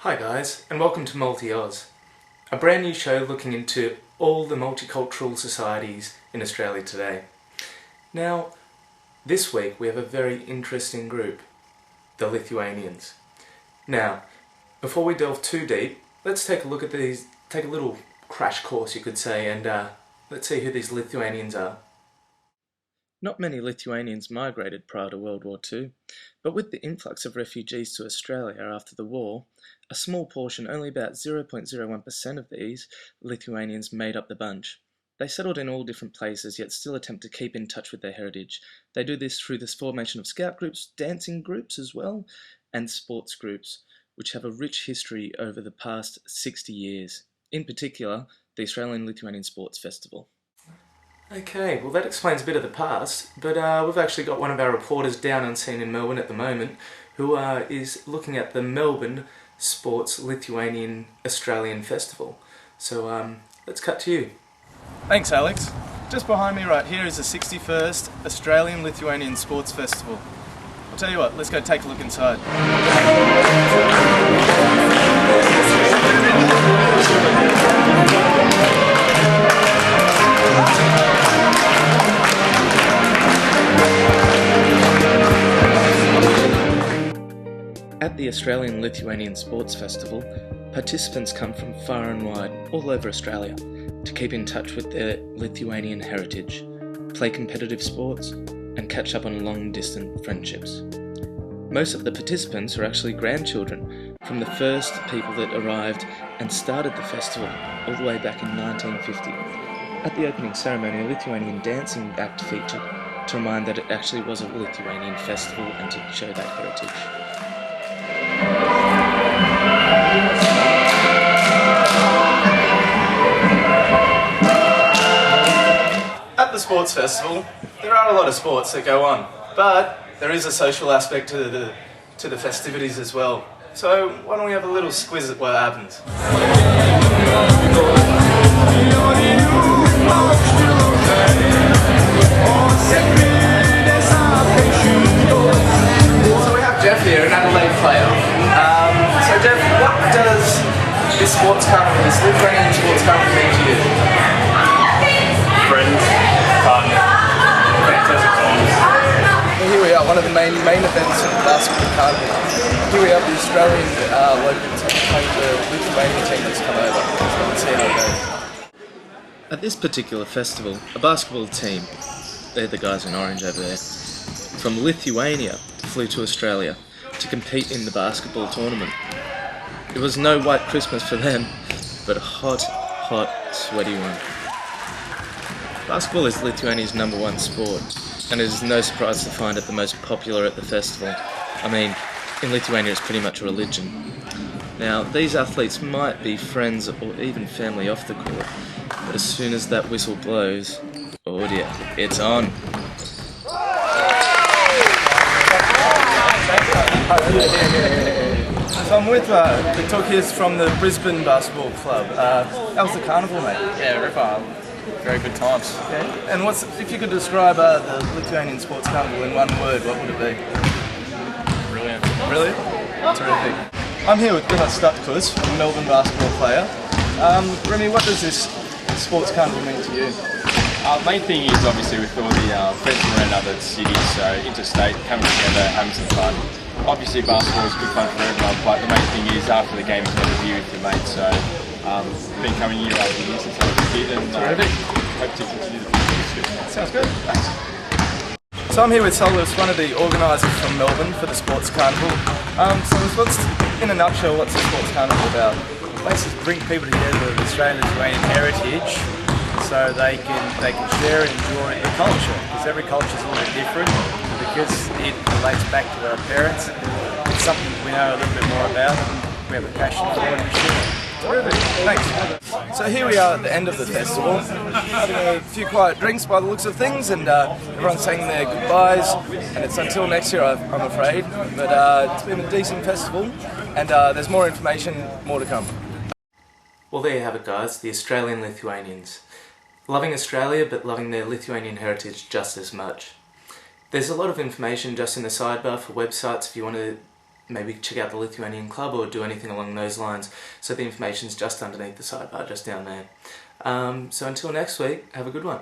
Hi guys, and welcome to Multi-Oz, a brand new show looking into all the multicultural societies in Australia today. Now, this week we have a very interesting group, the Lithuanians. Now, before we delve too deep, let's take a look at these, take a little crash course you could say, and let's see who these Lithuanians are. Not many Lithuanians migrated prior to World War II, but with the influx of refugees to Australia after the war, a small portion, only about 0.01% of these Lithuanians made up the bunch. They settled in all different places, yet still attempt to keep in touch with their heritage. They do this through the formation of scout groups, dancing groups as well, and sports groups, which have a rich history over the past 60 years. In particular, the Australian Lithuanian Sports Festival. Okay, well that explains a bit of the past, but we've actually got one of our reporters down on scene in Melbourne at the moment who is looking at the Melbourne Sports Lithuanian Australian Festival. So let's cut to you. Thanks Alex. Just behind me right here is the 61st Australian Lithuanian Sports Festival. I'll tell you what, let's go take a look inside. At the Australian Lithuanian Sports Festival, participants come from far and wide, all over Australia, to keep in touch with their Lithuanian heritage, play competitive sports, and catch up on long-distance friendships. Most of the participants are actually grandchildren from the first people that arrived and started the festival all the way back in 1950. At the opening ceremony, a Lithuanian dancing act featured to remind that it actually was a Lithuanian festival and to show that heritage. At the sports festival, there are a lot of sports that go on, but there is a social aspect to the festivities as well. So why don't we have a little squiz at what happens? So we have Jeff here, an Adelaide player. So Jeff, what does this sports carnival, this Lithuanian sports carnival mean to you? Friends, fun, fantastic times. Well, here we are, one of the main events of the basketball carnival. Here we have the Australian local team playing the Lithuanian team that's come over. So let's see how it goes. At this particular festival, a basketball team, they're the guys in orange over there, from Lithuania flew to Australia to compete in the basketball tournament. It was no white Christmas for them, but a hot, sweaty one. Basketball is Lithuania's #1 sport, and it is no surprise to find it the most popular at the festival. I mean, in Lithuania it's pretty much a religion. Now, these athletes might be friends or even family off the court, but as soon as that whistle blows, oh dear, it's on. So I'm with the Talkies from the Brisbane Basketball Club. How's the carnival, mate? Yeah, ripper. Very good times. Okay. And if you could describe the Lithuanian Sports Carnival in one word, what would it be? Brilliant. Brilliant? Terrific. I'm here with Gunnar Stutkus, a Melbourne basketball player. Remy, what does this sports carnival mean to you? Main thing is obviously with all the friends from around other cities, so interstate, coming together, having some fun. Obviously basketball is good fun for everyone, but the main thing is after the game you can have a beer with your mates, so been coming year after year since I was a kid, and hope to continue the future. Sounds good. Thanks. So I'm here with Solus, one of the organisers from Melbourne for the Sports Carnival. Solus, in a nutshell, what's the Sports Carnival about? Basically bring people together with Australian Lithuanian heritage so they can share and enjoy the culture, because every culture is a little bit different, because it relates back to our parents. It's something we know a little bit more about and we have a passion for it and share. Terrific, thanks. So here we are at the end of the festival, having a few quiet drinks by the looks of things, and everyone's saying their goodbyes, and it's until next year I'm afraid, but it's been a decent festival, and there's more information, more to come. Well, there you have it guys, the Australian Lithuanians. Loving Australia, but loving their Lithuanian heritage just as much. There's a lot of information just in the sidebar for websites if you want to maybe check out the Lithuanian club or do anything along those lines. So the information's just underneath the sidebar, just down there. So until next week, have a good one.